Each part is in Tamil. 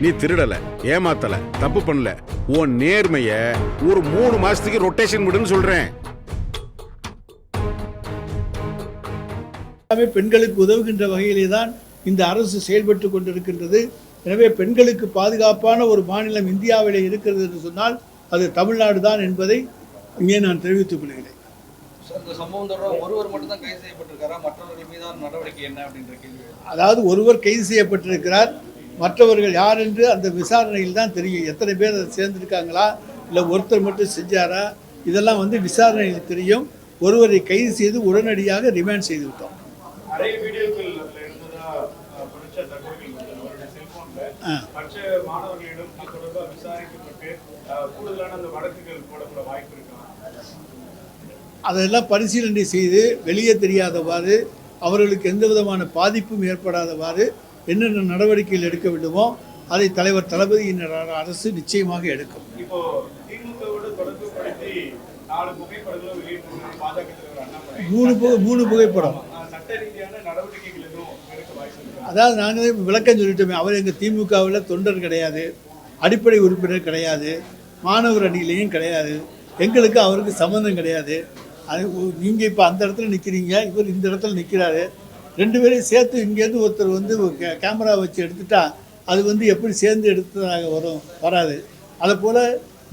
நீ திருடல, ஏமாத்தல, தப்பு பண்ணல. உன் நேர்மைய ஒரு 3 மாசத்துக்கு ரொட்டேஷன் விடுன்னு சொல்றேன். பெண்களுக்கு உதவுகின்ற வகையிலே தான் இந்த அரசு செயல்பட்டு கொண்டிருக்கின்றது. எனவே பெண்களுக்கு பாதுகாப்பான ஒரு மாநிலம் இந்தியாவிலே இருக்கிறது என்று சொன்னால் அது தமிழ்நாடு தான் என்பதை இங்கே நான் தெரிவித்துக் கொள்கிறேன். அதாவது ஒருவர் கைது செய்யப்பட்டிருக்கிறார், மற்றவர்கள் யார் என்று அந்த விசாரணையில் தான் தெரியும். எத்தனை பேர் அதை சேர்ந்திருக்காங்களா, இல்லை ஒருத்தர் மட்டும் செஞ்சாரா, இதெல்லாம் விசாரணையில் தெரியும். ஒருவரை கைது செய்து உடனடியாக ரிமாண்ட் செய்து விட்டோம். அதெல்லாம் பரிசீலனை செய்து வெளியே தெரியாதவாறு, அவர்களுக்கு எந்த விதமான பாதிப்பும் ஏற்படாதவாறு என்னென்ன நடவடிக்கைகள் எடுக்க வேண்டுமோ அதை தலைவர் தளபதியின் அரசு நிச்சயமாக எடுக்கும். மூணு புகைப்படம். அதாவது நாங்கள் விளக்கம் சொல்லிட்டோமே, அவர் எங்கள் திமுகவில் தொண்டர் கிடையாது, அடிப்படை உறுப்பினர் கிடையாது, மாணவர் அணியிலையும் கிடையாது, எங்களுக்கு அவருக்கு சம்மந்தம் கிடையாது. அது நீங்கள் இப்போ அந்த இடத்துல நிற்கிறீங்க, இவர் இந்த இடத்துல நிற்கிறாரு. 2 பேரையும் சேர்த்து இங்கேருந்து ஒருத்தர் கேமரா வச்சு எடுத்துட்டா அது எப்படி சேர்ந்து எடுத்ததாக வராது. அதை போல்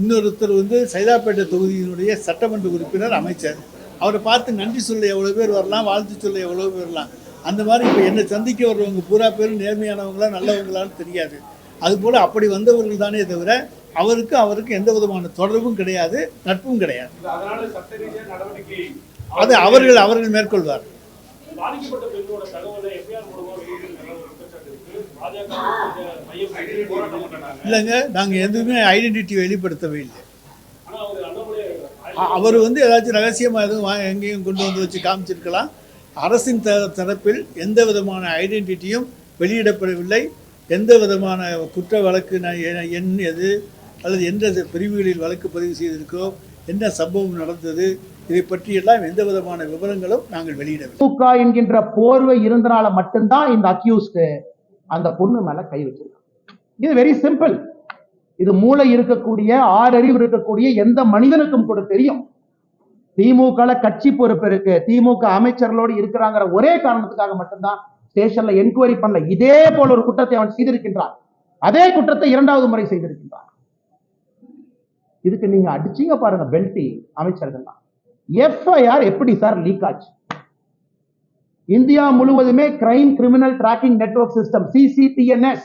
இன்னொருத்தர் சைதாப்பேட்டை தொகுதியினுடைய சட்டமன்ற உறுப்பினர், அமைச்சர். அவரை பார்த்து நன்றி சொல்ல எவ்வளோ பேர் வரலாம், வாழ்த்து சொல்ல எவ்வளோ பேர் வரலாம். அந்த மாதிரி இப்போ என்னை சந்திக்க வர்றவங்க பூரா பேரும் நேர்மையானவங்களா நல்லவங்களான்னு தெரியாது. அதுபோல் அப்படி வந்தவர்கள் தானே தவிர அவருக்கு எந்த விதமான தொடர்பும் கிடையாது, நட்பும் கிடையாது. அது அவர்கள் மேற்கொள்வார். இல்லைங்க, நாங்கள் எதுவுமே ஐடென்டிட்டி வெளிப்படுத்தவே இல்லை. அவர் ஏதாச்சும் ரகசியமாக எதுவும் எங்கேயும் கொண்டு வச்சு காமிச்சிருக்கலாம். அரசின் தரப்பில் எந்த விதமான ஐடென்டிட்டியும் வெளியிடப்படவில்லை. எந்த விதமான குற்ற வழக்கு எது அல்லது எந்த பிரிவுகளில் வழக்கு பதிவு செய்திருக்கிறோம், என்ன சம்பவம் நடந்தது, இதை பற்றியெல்லாம் எந்த விதமான விவரங்களும் நாங்கள் வெளியிடவில்லை. திமுக என்கின்ற போர்வை இருந்தனால மட்டும்தான் இந்த அக்யூஸ்டு அந்த பொண்ணு மேல கை வச்சிருக்காங்க. இது வெரி சிம்பிள். இது மூளை இருக்கக்கூடிய, ஆறறிவு இருக்கக்கூடிய எந்த மனிதனுக்கும் கூட தெரியும். திமுக கட்சி பொறுப்பு இருக்கு, திமுக அமைச்சர்களோடு இருக்கிறாங்கிற ஒரே காரணத்துக்காக மட்டும்தான் ஸ்டேஷன்ல என்கொயரி பண்ணல. இதே போல ஒரு குற்றத்தை அவன் செய்திருக்கின்றான். அதே குற்றத்தை 2வது முறை செய்திருக்கின்றான். இதுக்கு நீங்க அடிச்சீங்க பாருங்க பெல்டி அமைச்சர்கள். எஃப்ஐஆர் எப்படி சார் லீக் ஆச்சு? இந்தியா முழுவதுமே crime criminal tracking network system CCTNS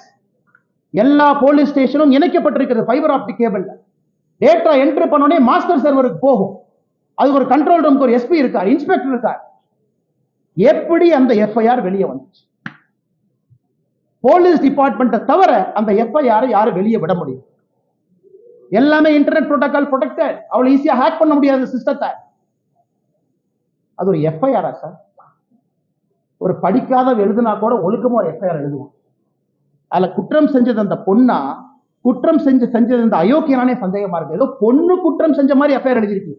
எல்லா போலீஸ் ஸ்டேஷனும் இணைக்கப்பட்டிருக்கிறது fibre optic cable. Data entry பண்ணோடனே மாஸ்டர் சர்வருக்கு போகும். அதுக்கு ஒரு கண்ட்ரோல் ரூமுக்கு ஒரு SP இருக்கார், இன்ஸ்பெக்டர் இருக்கார். எப்படி அந்த எஃப்ஐஆர் வெளியே வந்துச்சு? போலீஸ் டிபார்ட்மெண்ட்டை தவிர அந்த எஃப்ஐஆர் யாரும் வெளியே விட முடியும்? எல்லாமே இன்டர்நெட் புரோட்டோகால் ப்ரொடெக்டட். அவ்வளவு ஈஸியா ஹேக் பண்ண முடியாத சிஸ்டத்தை. அது ஒரு எஃப்ஐஆரா சார்? ஒரு படிக்காத எழுதுனா கூட ஒழுக்கமா ஒரு எஃப்ஐஆர் எழுதுவோம். அதுல குற்றம் செஞ்சது அந்த பொண்ணா, குற்றம் செஞ்சது இந்த அயோக்கியனானே சந்தேகமா இருக்கு. ஏதோ பொண்ணு குற்றம் செஞ்ச மாதிரி எஃப்ஐஆர் எழுதிருக்கு.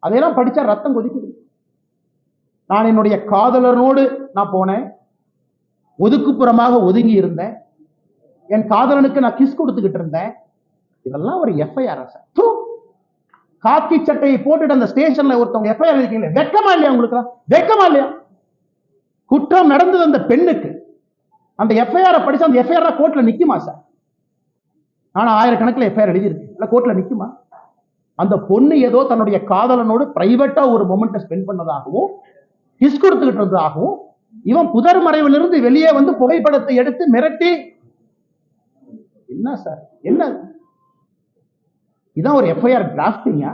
அதையெல்லாம் படிச்சா ரத்தம் கொதிக்குது. நான் என்னுடைய காதலனோடு நான் போனேன், ஒதுக்குப்புறமாக ஒதுங்கி இருந்தேன், என் காதலனுக்கு நான் கிஸ் கொடுத்துக்கிட்டு இருந்தேன். இதெல்லாம் ஒரு எஃப்ஐஆர் சார்? காக்கி சட்டையை போட்டுட்டு அந்த ஸ்டேஷன்ல ஒருத்தவங்க எஃப்ஐஆர் இருக்கீங்களே, வெக்கமா இல்லையா உங்களுக்கு? வெக்கமா இல்லையா? குற்றம் நடந்தது அந்த பெண்ணுக்கு. அந்த எஃப்ஐஆர் படிச்சா அந்த எஃப்ஐஆர் கோர்ட்ல நிக்குமா சார்? ஆனா ஆயிரக்கணக்கில் எஃப்ஐஆர் எழுதியிருக்கு, இல்ல கோர்ட்ல நிக்குமா? அந்த பொண்ணு ஏதோ தன்னுடைய காதலனோடு பிரைவேட்டா ஒரு மொமெண்ட்டை ஸ்பெண்ட் பண்ணதாகவும் கிஸ் கொடுத்துக்கிட்டு இருந்ததாகவும் இவன் புதர் மறைவிலிருந்து வெளியே புகைப்படத்தை எடுத்து மிரட்டி, என்ன சார் என்ன இதான் ஒரு எஃப்ஐஆர் டிராஃப்டிங்கா?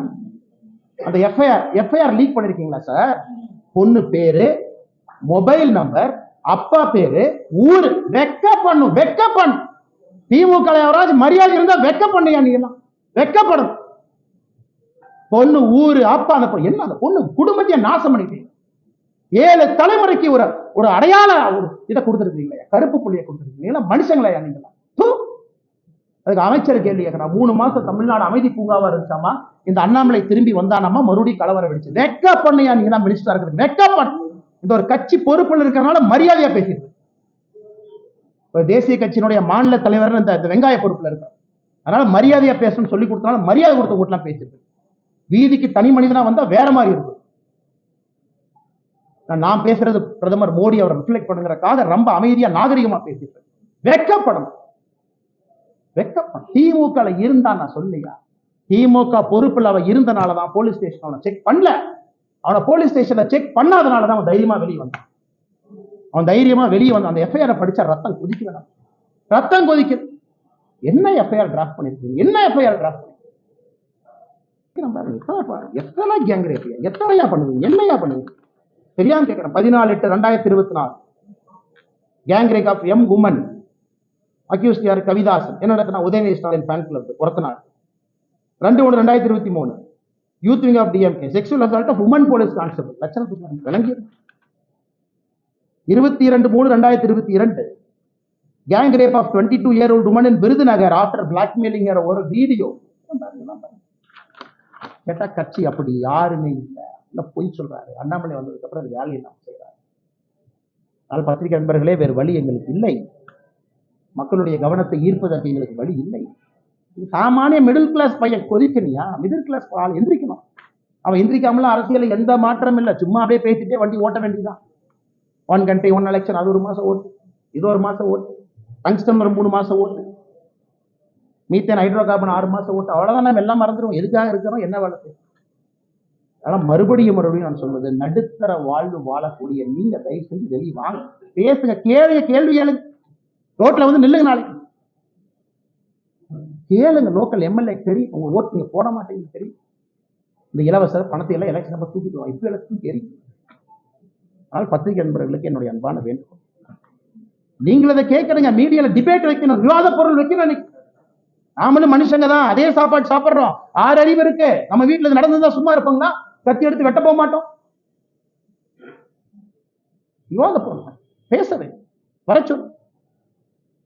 அந்த எஃப்ஐஆர் லீக் பண்ணிருக்கீங்களா சார்? பொண்ணு பேரு, மொபைல் நம்பர், அப்பா பேரு, ஊரு. வெக்க பண்ணும். திமுக யாராவது மரியாதை இருந்தா வெக்க பண்ணியா? நீ எல்லாம் வெக்கப்படும். பொண்ணு ஊரு, அப்பா, அந்த என்ன அந்த பொண்ணு குடும்பத்தையே நாசம் பண்ணிட்டீங்க. 7 தலைமுறைக்கு ஒரு அடையாள இதை கொடுத்துருக்கீங்களா? கருப்பு புள்ளியை கொடுத்துருக்கீங்களா? மனுஷங்களா நீங்களா? அதுக்கு அமைச்சர் கேள்வி கேட்கறா. 3 மாசம் தமிழ்நாடு அமைதி பூங்காவா இருந்துச்சாமா, இந்த அண்ணாமலை திரும்பி வந்தானாமா, மறுபடியும் கலவரம் வெடிச்சு. வெக்க பண்ணியா நீங்க மினிஸ்டரா இருக்கிறது? வெக்க பண்ண. இந்த ஒரு கட்சி பொறுப்புல இருக்கிறனால மரியாதையா பேசிருக்கு. தேசிய கட்சியினுடைய மாநில தலைவர் இந்த வெங்காய பொறுப்புல இருக்கார். அதனால மரியாதையா பேசணும்னு சொல்லி கொடுத்தனால மரியாதை கொடுத்த கூட்டலாம் பேசிட்டு வீதிக்கு தனி மனிதனா வந்தா வேற மாதிரி இருக்கும். நான் பேசுறது பிரதமர் மோடி அவரை ரிஃப்ளெக்ட் பண்ணுங்கிறக்காக ரொம்ப அமைதியா நாகரிகமா பேசிட்டு வெக்கப்படணும். திமுக இருந்தா நான் சொல்லியா, திமுக பொறுப்புல அவன் இருந்தனாலதான் போலீஸ் ஸ்டேஷன் அவனை செக் பண்ணல. அவனை போலீஸ் ஸ்டேஷன்ல செக் பண்ணாதனாலதான் அவன் தைரியமா வெளியே வந்தான். அவன் தைரியமா வெளியே வந்தான். அந்த எஃப்ஐஆர் படிச்சா ரத்தம் கொதிக்க ரத்தம் கொதிக்குது. என்ன எஃப்ஐஆர் டிராஃப்ட் பண்ணிருக்கீங்க? என்ன எஃப்ஐஆர் டிராஃப்ட் எத்தனை கேங் ரேப், எத்தனையா பண்ணுவீங்க, என்னையா பண்ணுவீங்க தெரியாம கேட்கிறேன். 14/8/2024 gang rape of M woman accused யார்? கவிதாசன். என்ன நடக்குன்னா உதயநிதி ஸ்டாலின் ஃபேன் கிளப் ஒருத்த நாள். 2/1/2023 youth wing of DMK sexual assault of woman police constable லட்சணத்துக்கு விளங்கி. 22/3/2022 gang rape of 22-year-old woman in Virudhunagar after blackmailing ஒரு வீடியோ. கேட்டா கட்சி அப்படி யாருமே இல்லை, பொய் சொல்றாரு. அண்ணாமலை வந்ததுக்கு அப்புறம் அது வேலையை நாம் செய்யறாரு. அதனால் பத்திரிகை நண்பர்களே, வேறு வழி எங்களுக்கு இல்லை. மக்களுடைய கவனத்தை ஈர்ப்பதற்கு எங்களுக்கு வழி இல்லை. சாமானிய மிடில் கிளாஸ் பையன் கொதிக்கணியா? மிடில் கிளாஸ் ஆள் எந்திரிக்கணும். அவன் எந்திரிக்காமலாம் அரசியல் எந்த மாற்றம் இல்லை. சும்மா அப்படியே பேசிட்டே வண்டி ஓட்ட வேண்டியதுதான். 1 country 1 election, அது 1 மாசம் ஓட்டு, இது 1 மாசம் ஓட்டு, டங்ஸ்டன் 3 மாசம் ஓட்டு, மீத்தேன் ஹைட்ரோ கார்பன் 6 மாசம் ஓட்டு. அவ்வளவுதான். நம்ம எல்லாம் மறந்துடுவோம். எதுக்காக இருக்கிறோம், என்ன வேலை செய்யும். அதனால மறுபடியும் நான் சொல்வது, நடுத்தர வாழ்வு வாழக்கூடிய நீங்க தயவு செஞ்சு வெளியே வாங்க, பேசுங்க, கேள்வி கேளுங்க. ரோட்ல வந்து நில்லுங்க, நாளைக்கு கேளுங்க. லோக்கல் எம்எல்ஏ தெரியும், உங்க ஓட்டு நீங்க போட மாட்டேங்குது தெரியும். இந்த இலவச பணத்தை எல்லாம் எலெக்ஷன் நம்ம தூக்கிடுவோம், இப்ப எலெக்ஷன் தெரியும். ஆனால் பத்திரிகை நண்பர்களுக்கு என்னுடைய அன்பான வேண்டுகோள், நீங்கள் அதை கேட்கறீங்க, மீடியால டிபேட் வைக்கணும், விவாத பொருள் வைக்கணும். நாமளும் மனுஷங்க தான், அதே சாப்பாடு சாப்பிடுறோம், 6 அறிவு இருக்கு. நம்ம வீட்டுல நடந்ததுதான் சும்மா இருப்பாங்களா? கத்தி எடுத்து வெட்ட போக மாட்டோம். விவாத பொருள் பேசவே வர சொல்லு.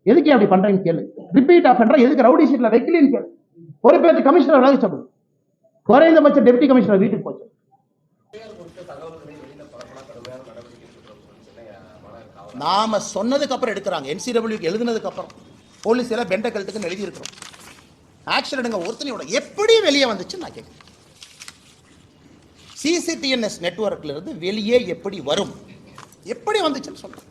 எதுக்கு அப்படி பண்றீங்கன்னு கேளு. ரிப்பீட் ஆஃபெண்டரா எதுக்கு ரவுடி ஷீட்ல வைக்கலன்னு கேளு. பொறுப்பேற்று கமிஷனர் விலக சொல்லு. குறைந்தபட்ச டெப்டி கமிஷனர் வீட்டுக்கு போச்சு. நாம சொன்னதுக்கு அப்புறம் எடுக்கிறாங்க. NCW எழுதுனதுக்கு அப்புறம் போலீஸ் எல்லாம் பெண்ட கழுத்துக்கு எழுதி இருக்கிறோம். ஆக்ஷன் எடுங்க. ஒருத்தனையோட எப்படி வெளியே வந்துச்சு நான் கேட்கிறேன். CCTNS நெட்வொர்க்ல இருந்து வெளியே எப்படி வரும், எப்படி வந்துச்சுன்னு சொல்றேன்.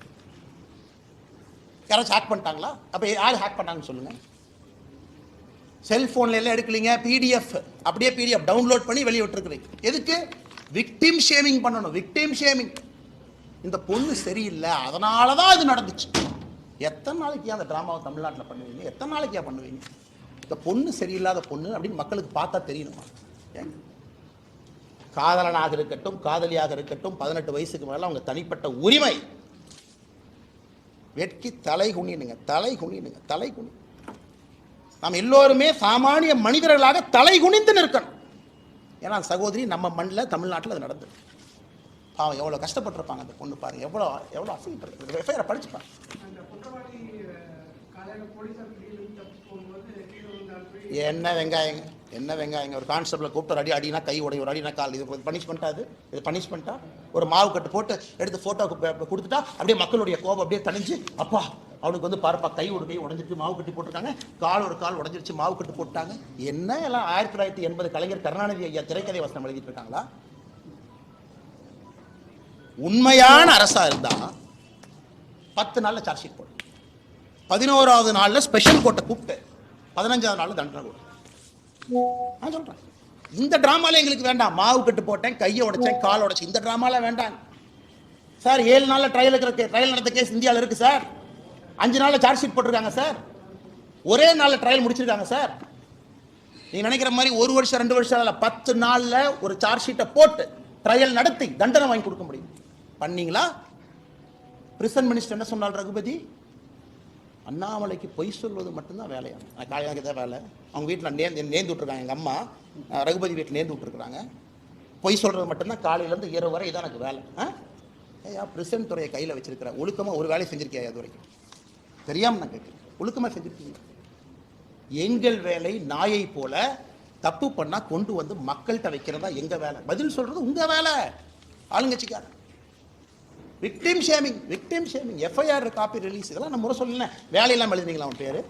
யாராச்சும் ஹேக் பண்ணிட்டாங்களா? அப்ப யார் ஹேக் பண்ணாங்கன்னு சொல்லுங்க. செல்போன்ல எல்லாம் எடுக்கலீங்க, PDF அப்படியே PDF டவுன்லோட் பண்ணி வெளியே விட்டுருக்கிறீங்க. எதுக்கு? விக்டிம் ஷேமிங் பண்ணணும். Victim shaming. இந்த பொண்ணு சரியில்லை, அதனாலதான் இது நடந்துச்சு. எத்தனை நாளைக்கு அந்த டிராமாவை தமிழ்நாட்டில் பண்ணுவீங்க? எத்தனை நாளைக்கா பண்ணுவீங்க? இந்த பொண்ணு சரியில்லாத பொண்ணு அப்படின்னு மக்களுக்கு பார்த்தா தெரியணுமா? காதலனாக இருக்கட்டும், காதலியாக இருக்கட்டும், 18 வயசுக்கு மேல அவங்க தனிப்பட்ட உரிமை. வெட்கி தலை குனினுங்க, தலை குனினுங்க, தலை குனி. நாம் எல்லோருமே சாமானிய மனிதர்களாக தலை குனிந்து நிற்கணும். ஏன்னா சகோதரி நம்ம மண்ணில் தமிழ்நாட்டில் அது நடந்தது. அவன் எவ்வளோ கஷ்டப்பட்டிருப்பாங்க அந்த பொண்ணு, பாருங்க எவ்வளோ அசிங்கப்பட்டு. எஃப்ஐஆர் படிச்சுப்பாங்க. என்ன வெங்காயங்க ஒரு கான்ஸ்டபிளை கூப்பிட்டு ஒரு அடினா கை உடைய, ஒரு அடினா கால். இது பனிஷ்மெண்ட்டா? இது பனிஷ்மெண்ட்டா? ஒரு மாவு கட்டு போட்டு எடுத்து போட்டோ கொடுத்துட்டா அப்படியே மக்களுடைய கோபம் அப்படியே தணிஞ்சு, அப்பா அவனுக்கு வந்து பாருப்பா கை ஒரு கை உடஞ்சிருச்சு, மாவு கட்டி போட்டிருக்காங்க, கால் ஒரு கால் உடஞ்சிருச்சு, மாவு கட்டு போட்டாங்க. என்ன எல்லாம் 1980 கலைஞர் கருணாநிதி ஐயா திரைக்கதை வசனம் எழுதிட்டு இருக்காங்களா? உண்மையான அரசா இருந்தா 10 நாள்ல சார்ஜ் ஷீட் போடும், 11வது நாள்ல ஸ்பெஷல் கோர்ட்டை கூப்பிட்டு 15வது நாள்ல தண்டனை கொடுக்கும். நான் சொல்றேன், இந்த டிராமால எங்களுக்கு வேண்டாம். மாவு கட்டு போட்டேன், கையை உடைச்சேன், கால் உடைச்சேன், இந்த டிராமால வேண்டாம் சார். 7 நாள்ல ட்ரையல் நடந்த கேஸ் இந்தியாவில் இருக்கு சார். 5 நாள்ல சார்ஜ் ஷீட் போட்டிருக்காங்க சார். ஒரே நாள்ல ட்ரையல் முடிச்சிருக்காங்க சார். நீங்க நினைக்கிற மாதிரி 1 வருஷம் 2 வருஷம் இல்ல, 10 நாள்ல ஒரு சார்ஜ் ஷீட்டை போட்டு ட்ரையல் நடத்தி தண்டனை வாங்கி கொடுக்க முடியும். பண்ணீங்களா? பிரிசன் மினிஸ்டர் என்ன சொன்னார்? ரகுபதி, அண்ணாமலைக்கு பொய் சொல்வது மட்டும்தான் வேலையா? எனக்கு தான் வேலை. அவங்க வீட்டில் நேர்ந்து விட்டுருக்காங்க. எங்கள் அம்மா ரகுபதி வீட்டில் நேர்ந்து விட்டுருக்குறாங்க. பொய் சொல்றது மட்டும்தான் காலையிலேருந்து இரவு வரை இதான் எனக்கு வேலை. ஏயா பிரிசன் துறையை கையில் வச்சிருக்கிறேன், ஒழுக்கமாக ஒரு வேலையை செஞ்சிருக்கியா? அது வரைக்கும் தெரியாமல் நான் கேட்குறேன். ஒழுக்கமாக செஞ்சிருக்கீங்க. எங்கள் வேலை நாயை போல தப்பு பண்ணால் கொண்டு வந்து மக்கள்கிட்ட வைக்கிறதா எங்கள் வேலை. பதில் சொல்றது உங்கள் வேலை. ஆளுங்கட்சிக்கார victim shaming FIR copy release இதெல்லாம் நம்ம முறை சொல்லல. வேலையெல்லாம் எழுதுனீங்களா அவன் பேர்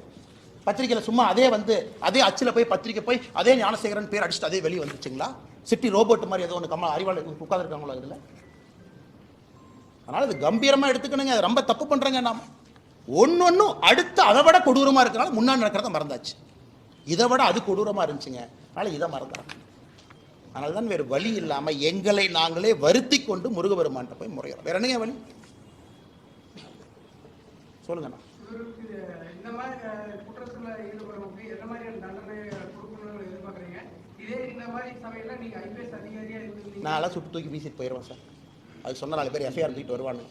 பத்திரிகையில் சும்மா அதே அச்சில் போய் பத்திரிக்கை போய் அதே ஞானசேகரன் பேர் அடிச்சுட்டு அதே வெளியே வந்துச்சுங்களா? சிட்டி ரோபோட் மாதிரி ஏதோ ஒன்று அறிவாளர் உட்காந்துருக்காங்களோ இதில். அதனால் இது கம்பீரமாக எடுத்துக்கணுங்க. அது ரொம்ப தப்பு பண்ணுறேங்க. நாம் ஒன்றும் அடுத்து அதை விட கொடூரமாக இருக்கிறனால முன்னாடி நடக்கிறத மறந்தாச்சு. இதை விட அது கொடூரமாக இருந்துச்சுங்க. அதனால் இதை மறந்தாங்க. அதனால தான் வேறு வழி இல்லாமல் எங்களை நாங்களே வருத்தி கொண்டு முருகபெருமான்கிட்ட போய் முறையிறோம். வேற என்னங்க வழி சொல்லுங்கண்ணா? நான் எல்லாம் சுட்டு தூக்கி வீசிட்டு போயிடுவேன் சார். அது சொன்ன 4 பேர் எஃப்ஐஆர் தூக்கிட்டு வருவானு,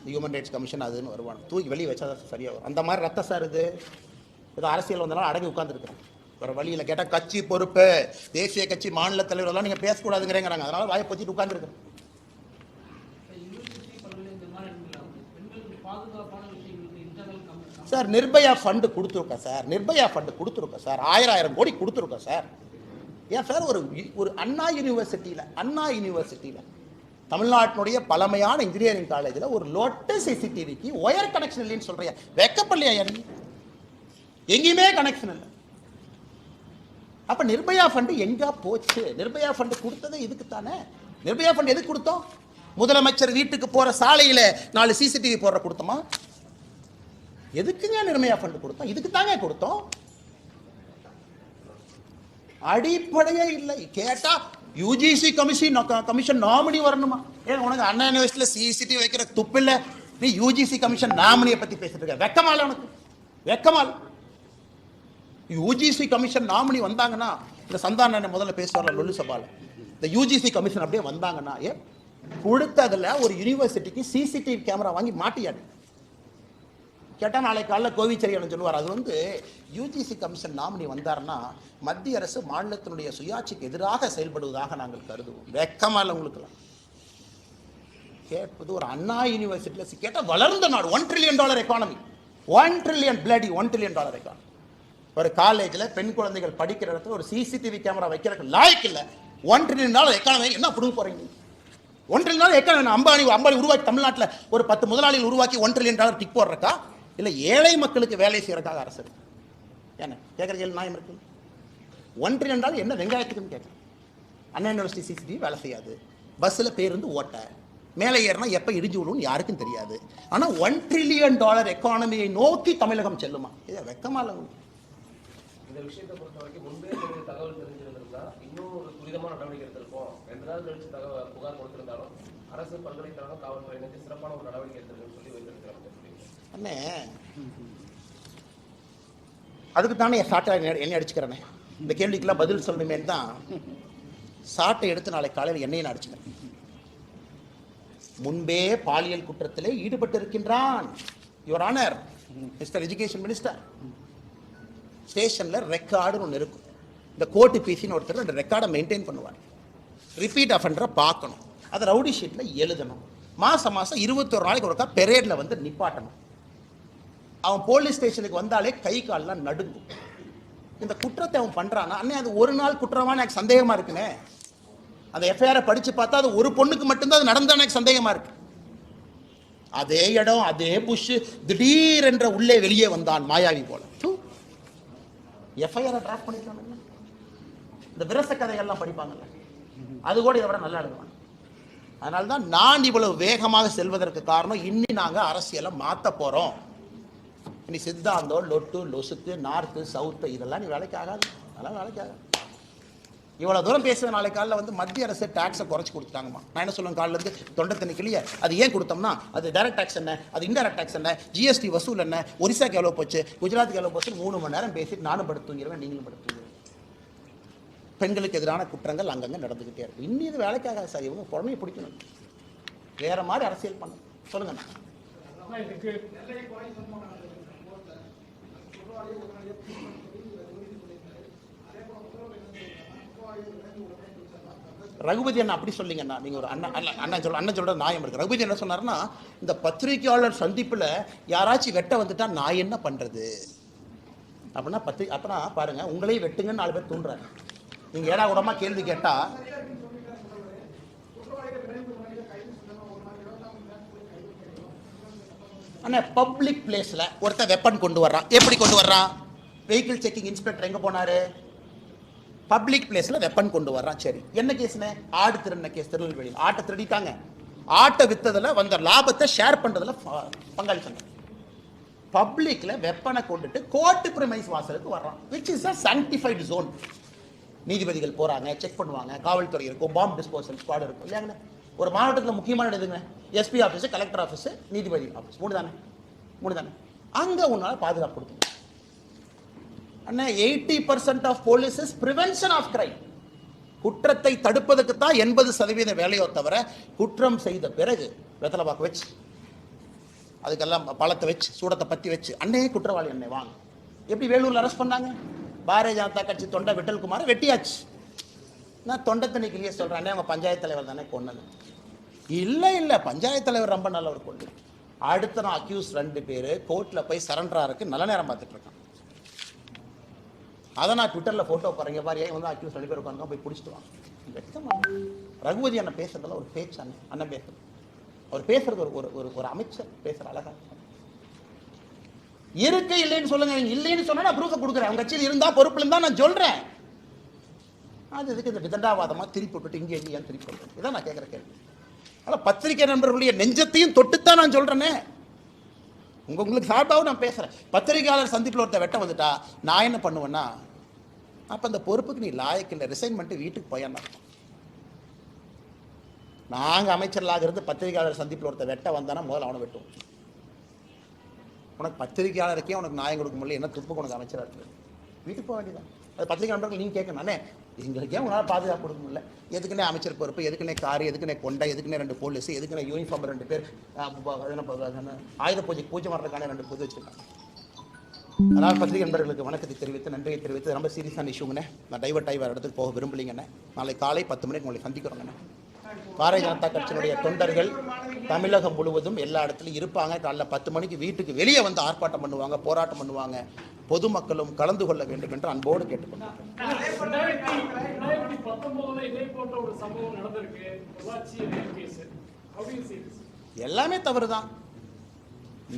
ஹியூமன் ரைட்ஸ் கமிஷன் அதுன்னு வருவானு, தூக்கி வெளியே வச்சா தான் சரியாக வரும். அந்த மாதிரி ரத்த சார் இது ஏதோ அரசியல் வந்தாலும் அடங்கி உட்காந்துருக்குறேன். வேறு வழியில் கேட்டால் கட்சி பொறுப்பு, தேசிய கட்சி மாநில தலைவரெல்லாம் நீங்கள் பேசக்கூடாதுங்கிறேங்கிறாங்க. அதனால் வாயை பொத்திட்டு உட்காந்துருக்குறேன். சார் நிர்பயா ஃபண்டு கொடுத்துருக்கோம் சார். நிர்பயா ஃபண்டு கொடுத்துருக்கோம் சார். 1000 கோடி கொடுத்துருக்கோம் சார். ஏன் சார் ஒரு அண்ணா யூனிவர்சிட்டியில் தமிழ்நாட்டினுடைய பழமையான இன்ஜினியரிங் காலேஜில் ஒரு லோட்டஸ் சிசிடிவிக்கு ஒயர் கனெக்ஷன் இல்லைன்னு சொல்றியா? வெக்கப்படலையா? எங்கேயுமே கனெக்ஷன் இல்லை. அப்ப நிர்பயா ஃபண்டு எங்க போச்சு? நிர்பயா ஃபண்டு கொடுத்தது இதுக்கு தானே. நிர்பயா ஃபண்டு எதுக்கு கொடுத்தோம்? முதலமைச்சர் வீட்டுக்கு போற சாலையில 4 சிசிடிவி போடுற கொடுத்தோமா? எதுக்குங்க நிர்பயா ஃபண்டு கொடுத்தோம்? இதுக்கு தாங்க கொடுத்தோம். அடிப்படையே இல்லை. கேட்டா யூஜிசி கமிஷன் நாமினி வரணுமா? ஏன் உனக்கு அண்ணா யூனிவர்சிட்டியில சிசிடிவி வைக்கிற துப்பு இல்லை? நீ யூஜிசி கமிஷன் நாமினியை பத்தி பேசிட்டு இருக்க? வெக்கமால உனக்கு? வெக்கமால? யூஜிசி கமிஷன் நாமினி வந்தாங்கன்னா, இந்த சந்தான முதல்ல பேசுவார்ல லொல்லு சபால, இந்த யூஜிசி கமிஷன் அப்படியே வந்தாங்கன்னா, கொடுத்ததுல ஒரு யூனிவர்சிட்டிக்கு சிசிடிவி கேமரா வாங்கி மாட்டியாடு கேட்டால் நாளை காலைல கோவிச்செழியன் சொல்லுவார். அது யூஜிசி கமிஷன் நாமினி வந்தாருன்னா மத்திய அரசு மாநிலத்தினுடைய சுயாட்சிக்கு எதிராக செயல்படுவதாக நாங்கள் கருதுவோம். வெக்கமாக உங்களுக்குலாம் கேட்பது ஒரு அண்ணா யூனிவர்சிட்டியில் கேட்டால் வளர்ந்த நாடு, $1 trillion எக்கானமி, $1 trillion எக்கானமி. ஒரு காலேஜில் பெண் குழந்தைகள் படிக்கிற இடத்துல ஒரு சிசிடிவி கேமரா வைக்கிறதுக்கு லாய்க்கு இல்லை. $1 trillion எக்கானமி என்ன பிடுங்க போறீங்க? $1 trillion எக்கானமி அம்பானி உருவாக்கி தமிழ்நாட்டில் ஒரு 10 முதலாளிகள் உருவாக்கி $1 trillion டிக் போடுறக்கா? இல்லை ஏழை மக்களுக்கு வேலை செய்யறதுக்காக அரசு என்ன கேட்குற கேள்வி நியாயம் இருக்கு? $1 trillion என்ன வெங்காயத்துக்குன்னு கேட்குறேன். அண்ணா யூனிவர்சிட்டி சிசிடிவி வேலை செய்யாது, பஸ்ஸில் பேருந்து ஓட்ட, மேலே ஏறினா எப்போ இடிஞ்சு விடுன்னு யாருக்கும் தெரியாது. ஆனால் $1 trillion எக்கானமியை நோக்கி தமிழகம் செல்லுமா? இதை வெக்கமா இல்லை? இந்த விஷயத்தை பொறுத்த வரைக்கும் முன்பே தகவல் தெரிஞ்சிருந்திருந்தா இன்னும் ஒரு துரிதமான நடவடிக்கை எடுத்திருப்போம். 2 நாள் கழிச்சு புகார் கொடுத்திருந்தாலும் அரசு பல்கலைக்கழகம் காவல்துறையினருக்கு சிறப்பான ஒரு நடவடிக்கை எடுத்திருக்குன்னு சொல்லி வைத்திருக்கிறாங்க. அண்ணே அதுக்கு தானே சாட்டை எண்ணெய் அடிச்சுக்கிறேனே. இந்த கேள்விக்கெல்லாம் பதில் சொல்லணுமே தான் சாட்டை எடுத்து நாளை காலையில் எண்ணெயை அடிச்சுக்கிறேன். முன்பே பாலியல் குற்றத்திலே ஈடுபட்டு இருக்கின்றான் your honour mister education minister. ஸ்டேஷன்ல ரெக்கார்டுன்னு ஒன்று இருக்கும். இந்த கோர்ட்டு பிசின்னு ஒருத்தர் அந்த ரெக்கார்டை மெயின்டைன் பண்ணுவார். ரிப்பீட் அஃபெண்டரை பார்க்கணும், அதை ரவுடி ஷீட்டில் எழுதணும். மாதம் 21 நாளைக்கு ஒருக்கா பெரேடில் நிப்பாட்டணும். அவன் போலீஸ் ஸ்டேஷனுக்கு வந்தாலே கை கால்லாம் நடுங்கும். இந்த குற்றத்தை அவன் பண்ணுறான்னா அண்ணே அது ஒரு நாள் குற்றமான எனக்கு சந்தேகமாக இருக்குண்ணே. அந்த எஃப்ஐஆரை படித்து பார்த்தா அது ஒரு பொண்ணுக்கு மட்டும்தான் அது நடந்தா எனக்கு சந்தேகமாக இருக்கு. அதே இடம் அதே புஷ் திடீரென்ற உள்ளே வெளியே வந்தான் மாயாவி போல. எஃப்ஐஆரை டிராஃப்ட் பண்ணிருக்காங்க. இந்த விரச கதைகள்லாம் படிப்பாங்கல்ல, அது கூட இதை விட நல்லா எழுதுவாங்க. அதனால தான் நான் இவ்வளவு வேகமாக செல்வதற்கு காரணம், இன்னி நாங்கள் அரசியலை மாற்ற போகிறோம். இனி சித்தாந்தம் லொட்டு லொசுக்கு நார்த்து சவுத்து இதெல்லாம் நீ வேலைக்கு ஆகாது. அதெல்லாம் வேலைக்கு ஆகாது. இவ்வளோ தூரம் பேசுவேன். நாளை காலையில் மத்திய அரசு டேக்ஸை குறைச்சி கொடுத்துட்டாங்கம்மா. நான் என்ன சொல்லுவேன், காலிலேருந்து தொண்டை தண்ணிக்கலையே அது ஏன் கொடுத்தோம்னா, அது டைரக்ட் டேக்ஸ் என்ன, அது இன்டைரக்ட் டேக்ஸ் என்ன, ஜிஎஸ்டி வசூல் என்ன, ஒரிசாக்கு எவ்வளோ போச்சு, குஜராத்துக்கு எவ்வளோ போச்சு, 3 மணி நேரம் பேசிட்டு நானும் படுத்துங்கிறேன், நீங்களும் படுத்துங்க. பெண்களுக்கு எதிரான குற்றங்கள் அங்கங்கே நடந்துக்கிட்டே இருக்கு. இன்னும் இது வேலைக்காக சார். இவங்க புறமையை பிடிக்கணும், வேற மாதிரி அரசியல் பண்ணணும். சொல்லுங்க. ரகுபதி அண்ணா அப்படி சொல்லிங்கண்ணா. நீங்கள் ஒரு அண்ணன் சொல்ற நியாயம் இருக்கு. ரகுபதி என்ன சொன்னார்னா, இந்த பத்திரிகையாளர் சந்திப்பில் யாராச்சும் வெட்ட வந்துட்டா நான் என்ன பண்ணுறது அப்படின்னா அப்பனா பாருங்க, உங்களையும் வெட்டுங்கன்னு 4 பேர் தூண்டுறாங்க. நீங்கள் ஏடா கூடமா கேள்வி கேட்டால் அண்ணா பப்ளிக் பிளேஸ்ல ஒருத்தன் வெப்பன் கொண்டு வர்றான். எப்படி கொண்டு வர்றான்? வெஹிக்கிள் செக்கிங் இன்ஸ்பெக்டர் எங்க போனாரு? பப்ளிக் பிளேஸ்ல வெப்பன் கொண்டு வர்றான். சரி, என்ன கேஸ்னே? ஆடு திருடின கேஸ். திருநெல்வேலியில் ஆட்டை திருடிட்டாங்க. ஆட்டை வித்ததுல வந்த லாபத்தை ஷேர் பண்றதுல பங்காளி சங்கம். பப்ளிக்ல வெப்பனை கொண்டுட்டு கோர்ட் பிரைமைஸ் வாசலுக்கு வர்றான். Which is a sanctified zone. நீதிபதிகள் போறாங்க, செக் பண்ணுவாங்க, காவல்துறை இருக்கும், பாம்பு டிஸ்போசல் ஸ்குவாட் இருக்கும் இல்லையாங்க. ஒரு மாவட்டத்தில் முக்கியமான எதுங்க? எஸ்பி ஆஃபீஸ், கலெக்டர் ஆஃபீஸ், நீதிபதி ஆஃபீஸ். மூணு தானே. அங்க உன்னால பாதுகாப்பு கொடுக்கணும். அண்ணா 80% of police is prevention of crime. குற்றத்தை தடுப்பதற்கு தான் 80% வேலையோ தவிர குற்றம் செய்த பிறகு வெத்தலை பாக்கு வச்சு அதுக்கெல்லாம் பழத்தை வச்சு சூடத்தை பத்தி வச்சு அண்ணே குற்றவாளி அண்ணே வாங்க. எப்படி வேலூர்ல அரெஸ்ட் பண்ணாங்க? பாரதிய ஜனதா கட்சி தொண்டை விட்டல்குமார் வெட்டியாச்சு. நான் தொண்டை தண்ணிக்கிலேயே சொல்றேன், அண்ணே அவங்க பஞ்சாயத்து தலைவர் தானே கொன்னது. இல்ல பஞ்சாயத்து தலைவர் ரொம்ப நல்லவர் கொண்டு. அடுத்த நான் அக்யூஸ் 2 பேர் கோர்ட்ல போய் சரண்டரா இருக்கு, நல்ல நேரம் பார்த்துட்டு இருக்கான். அதை நான் ட்விட்டர்ல போட்டோ பாருங்க பாரு, வந்து அக்யூஸ் 2 பேர் உட்காந்து போய் பிடிச்சிட்டு வாங்க. ரகுபதி அண்ணன் பேசுறதுல ஒரு பேச்சு அண்ணன் பேசுறது, அவர் பேசுறது ஒரு அமைச்சர் பேசுற அழகா இருக்கு. இல்லைன்னு சொல்லுங்க, இல்லைன்னு சொன்னா நான் ப்ரூஃப் கொடுக்குறேன். அவங்க கட்சியில் இருந்தா பொறுப்புல இருந்தா நான் சொல்றேன். அது இதுக்கு இந்த விதண்டாவாதமா திருப்பி விட்டுட்டு இங்கே ஏன் திருப்பி விட்டு இதான் நான் கேட்குற கேள்வி. ஆனால் பத்திரிகை நண்பர்களுடைய நெஞ்சத்தையும் தொட்டுத்தான் நான் சொல்றேனே. உங்களுக்கு சார்பாகவும் நான் பேசுறேன். பத்திரிகையாளர் சந்திப்பில் ஒருத்தர் வெட்ட வந்துட்டா நான் என்ன பண்ணுவேன்னா, அப்ப அந்த பொறுப்புக்கு நீ லாயக்கு இல்லை, ரிசைன் பண்ணிட்டு வீட்டுக்கு போயன்னா. நாங்க அமைச்சர்களாக இருந்து பத்திரிகையாளர் சந்திப்பில் ஒருத்தர் வெட்ட வந்தானா முதல்ல அவனை வெட்டுவோம். உனக்கு பத்திரிகையாளருக்கே உனக்கு நியாயம் கொடுக்க முடியல, என்ன துப்புக்கு உனக்கு அமைச்சராக இருக்கு, வீட்டுக்கு போக வேண்டியதான். அது பத்திரிகை நண்பர்கள் நீங்க கேட்கணும், அண்ணே எங்களுக்கே உங்களால் பாதுகாப்பு கொடுக்க முடியல, எதுக்குன்னே அமைச்சர் பொறுப்பு, எதுக்குன்னே காரு, எதுக்குன்னே கொண்டை, எதுக்குன்னே 2 போலீஸ், எதுக்குன்னே யூனிஃபார்ம் 2 பேர், ஆயுத பூஜை வர்றதுக்கான 2 பொது வச்சிருக்காங்க. அதனால் பத்திரிகை நண்பர்களுக்கு வணக்கத்தை தெரிவித்து நன்றியை தெரிவித்து, ரொம்ப சீரியஸான இஷ்யூங்கண்ணே. நான் டைவர்ட் ஆகி வேறு இடத்துக்கு போக விரும்பலிங்கண்ணே. நாளை காலை 10 மணிக்கு உங்களை சந்திக்கிறோங்கண்ணே. பாரதிய ஜனதா கட்சியினுடைய தொண்டர்கள் தமிழகம் முழுவதும் எல்லா இடத்துலையும் இருப்பாங்க. காலைல 10 மணிக்கு வீட்டுக்கு வெளியே வந்து ஆர்ப்பாட்டம் பண்ணுவாங்க, போராட்டம் பண்ணுவாங்க. பொதுமக்களும் கலந்து கொள்ள வேண்டும் என்று அன்போடு கேட்டுக்கொண்டாங்க. எல்லாமே தவறுதான்.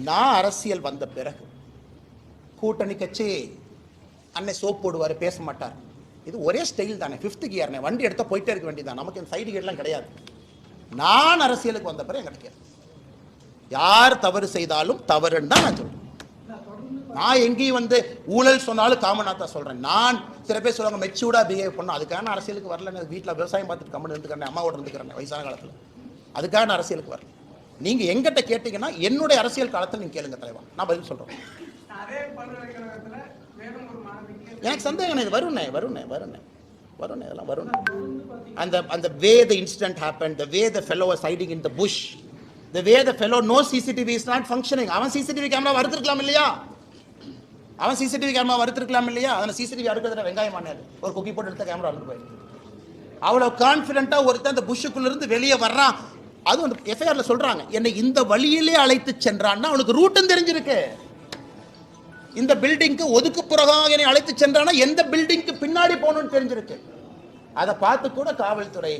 நான் அரசியல் வந்த பிறகு கூட்டணி கட்சி அன்னை சோப் போடுவார், பேச மாட்டார். இது ஒரே ஸ்டைல் தானே, 5th கியர்னே, வண்டி எடுத்தால் போயிட்டே இருக்க வேண்டியதான். நமக்கு இந்த சைடு கேட்லாம் கிடையாது. நான் அரசியலுக்கு வந்த பிறகு கிடைக்காது. யார் தவறு செய்தாலும் தவறுன்னு தான் நான் சொல்றேன். நான் எங்கேயும் வந்து ஊழல் சொன்னாலும் காமனாத்தா சொல்றேன். நான் சில பேர் சொல்லுவாங்க மெச்சூர்டா பிஹேவ் பண்ணணும், அதுக்கான அரசியலுக்கு வரல. வீட்டில் விவசாயம் பார்த்துட்டு கம்மன் இருந்துக்கிறேன், அம்மாவோட இருந்துக்கிறேன் வயசான காலத்தில், அதுக்காக நான் அரசியலுக்கு வரல. நீங்க எங்கிட்ட கேட்டீங்கன்னா என்னுடைய அரசியல் காலத்தில் நீங்க கேளுங்க தலைவா, நான் பதில் சொல்றேன். எனக்கு சந்தேகம் இது வரும்னே இதெல்லாம் வரும். அந்த வே the incident happened, the way the fellow was hiding in the bush, the way the fellow no CCTV is not functioning. அவன் CCTV கேமரா வறுத்திருக்கலாம் இல்லையா? அதனால CCTV அடுக்கிறதுல வெங்காயம் ஆனாது, ஒரு குக்கி போட்டு எடுத்த கேமரா அறுத்து போயிருக்கு. அவ்வளவு கான்ஃபிடென்ட்டா ஒருத்தன் அந்த புஷ்ஷுக்குள்ள இருந்து வெளியே வர்றான். அதுவும் அந்த எஃப்ஐஆர்ல சொல்றாங்க, என்னை இந்த வழியிலே அழைத்து சென்றான்னா அவனுக்கு ரூட்டும் தெரிஞ்சிருக்கு. இந்த பில்டிங்க்கு ஒதுக்குப்புறமாக என்னை அழைத்து சென்றானா எந்த பில்டிங்க்கு பின்னாடி போகணும்னு தெரிஞ்சிருக்கு. அதை பார்த்து கூட காவல்துறை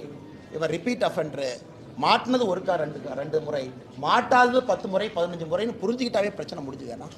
இவன் ரிப்பீட் அஃபெண்டர், மாட்டினது 1 2 முறை, மாட்டாதது 10 முறை 15 முறைன்னு புரிஞ்சுக்கிட்டாவே பிரச்சனை முடிஞ்சுதுன்னா